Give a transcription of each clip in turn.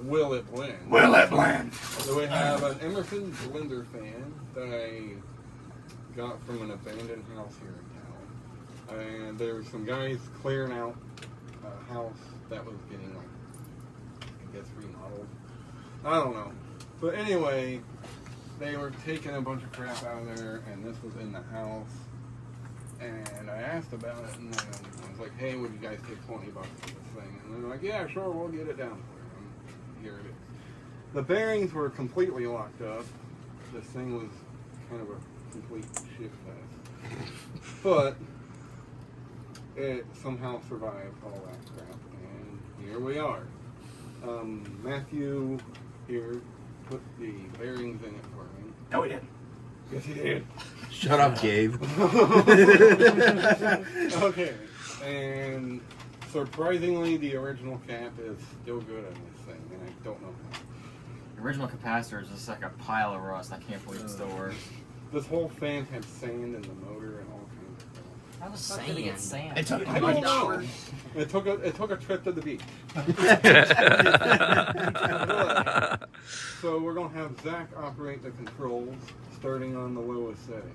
will it blend? Will it blend? So we have an Emerson blender fan that I got from an abandoned house here in town. And there were some guys clearing out a house that was getting, like, I guess remodeled. I don't know. But anyway, they were taking a bunch of crap out of there, and this was in the house. And I asked about it, and then I was like, hey, would you guys take $20 for this thing? And they're like, yeah, sure, we'll get it down for you. And here it is. The bearings were completely locked up. This thing was kind of a complete shit fest. But it somehow survived all that crap, and here we are. Matthew here put the bearings in it for me. No, he didn't. Yes, he did. Shut up, Gabe. Okay, and surprisingly, the original cap is still good on this thing, and I don't know how. The original capacitor is just like a pile of rust. I can't believe it still works. This whole fan had sand in the motor and all kinds of stuff. How the fuck did it get sand? It took I don't know. It took a trip to the beach. So we're gonna have Zach operate the controls, starting on the lowest setting.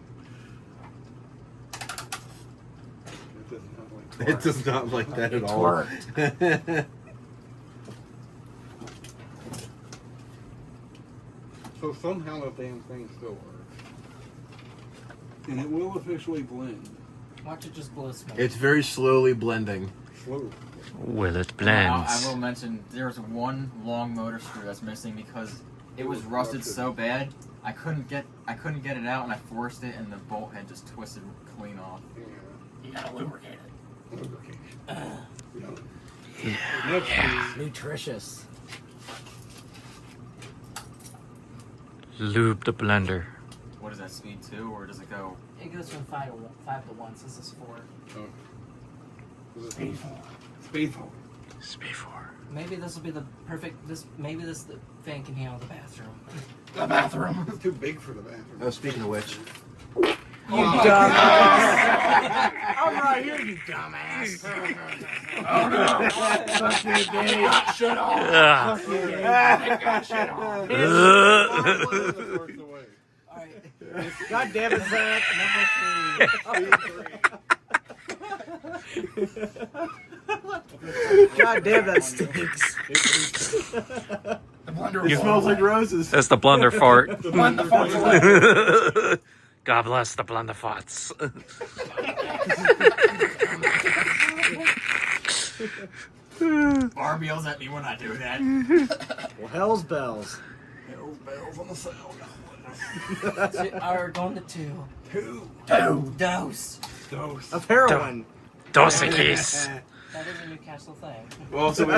It does not like that at all. So somehow the damn thing still works. And it will officially blend. Watch it just blow smoke. It's very slowly blending. Slowly. Will it blend? I will mention there's one long motor screw that's missing because it was rusted so bad. I couldn't get it out, and I forced it, and the bolt had just twisted clean off. Yeah. You gotta lubricate it. Yeah. Nutritious. Lube the blender. What is that, speed 2, or does it go? It goes from 5 to 1. This is 4. Oh. Speed 4. Speed 4. Speed 4. Maybe this will be the perfect. Maybe the fan can handle the bathroom. The bathroom. It's too big for the bathroom. Oh, speaking of which. You dumbass! I'm right here, you dumbass. Oh no. Fuck you, Dave. Shut off. Fuck you, Dave. Shut off. Alright. God damn it, Zach. God damn, that stinks. The blender It smells like roses. That's the blunder fart. Blend the farts away. God bless the blunder farts. Barb yells at me when I do that. Well, hell's bells. Hell's bells on the cell. We're going to 2. Two. Dose. Dose. Of heroin. Dosikis. That is a Newcastle thing. Well, so for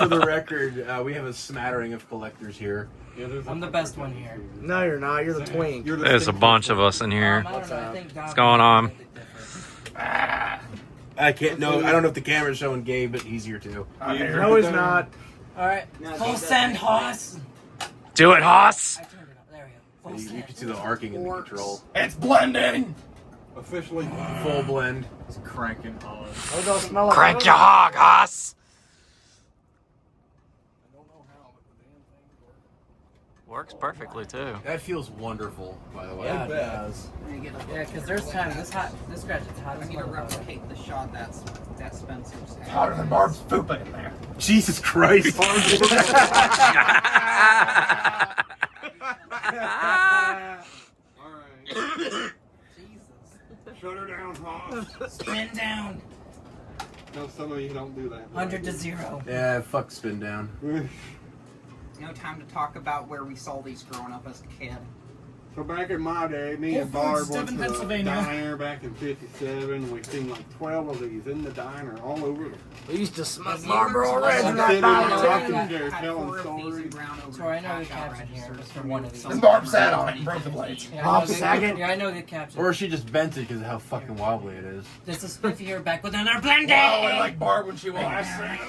the record, we have a smattering of collectors here. Yeah, I'm the best one here. No, you're not. You're the twink. You're the There's a bunch of us in here. I don't know. I think What's going on? I can't know. I don't know if the camera's showing Gabe, but he's here too. No, he's not. Alright. Full send, Hoss! Do it, Hoss! I turned it up. There we go. Full You send. can see the arcing in the control. It's blending. Officially. Full blend. It's cranking on. Oh, don't smell like Crank your hog, Hoss! I don't know how, but the damn thing works. Works perfectly, too. That feels wonderful, by the way. Yeah, it bet. does. Yeah, because there's time. This scratch is hot. I need to replicate the shot that Spencer's had. hotter than Barb's pooping in there. Jesus Christ. Alright. Jesus. Shut her down, Hoss. Spin down. No, some of you don't do that. 100 to 0. Yeah, fuck spin down. No time to talk about where we saw these growing up as a kid. So back in my day, me Whole and Barb Foods, went Devon, to a Pennsylvania. diner back in '57. We seen like 12 of these in the diner all over the We used to smoke As Marlboro neighbors, Reds in Sitting that in the bottle. rocking chair Had telling 4 of these stories. and ground over Sorry, I know the cash out caption here registers for one of these. And Barb sat on it and broke the blades. Yeah, Bob I know the- Saget. Yeah, I know the caption. Or she just bent it because of how fucking wobbly it is. There's a spiffy here back with another blending. Oh, I like Barb when she walks. Hey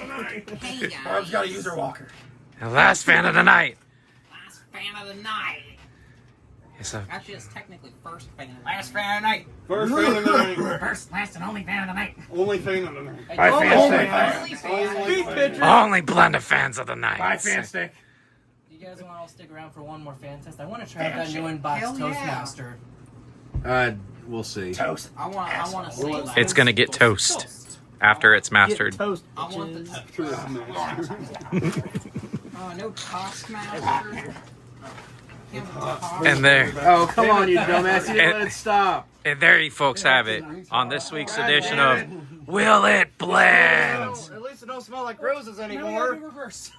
guys, Barb's got to use her walker. The last fan of the night. last fan of the night. It's a Actually, it's technically first fan. Last fan of the night. First fan of the night. First, last, and only fan of the night. Only fan of the night. Hey, Bye, don't- fan only stick. fan. Only fan. Only fan. only blend of fans of the night. Bye, fan stick. You guys want to all stick around for one more fan test? I want to try out that new in-box Hell yeah. Toastmaster. We'll see. Toast. I want to see. It's gonna get toast after it's mastered. Toast, I want the. Sure, it's master. No Toastmaster. And there, Oh, come on, you dumbass. You didn't let it stop. and there you folks have it on this week's edition of Will It Blend? At least it don't smell like roses anymore. No mercy.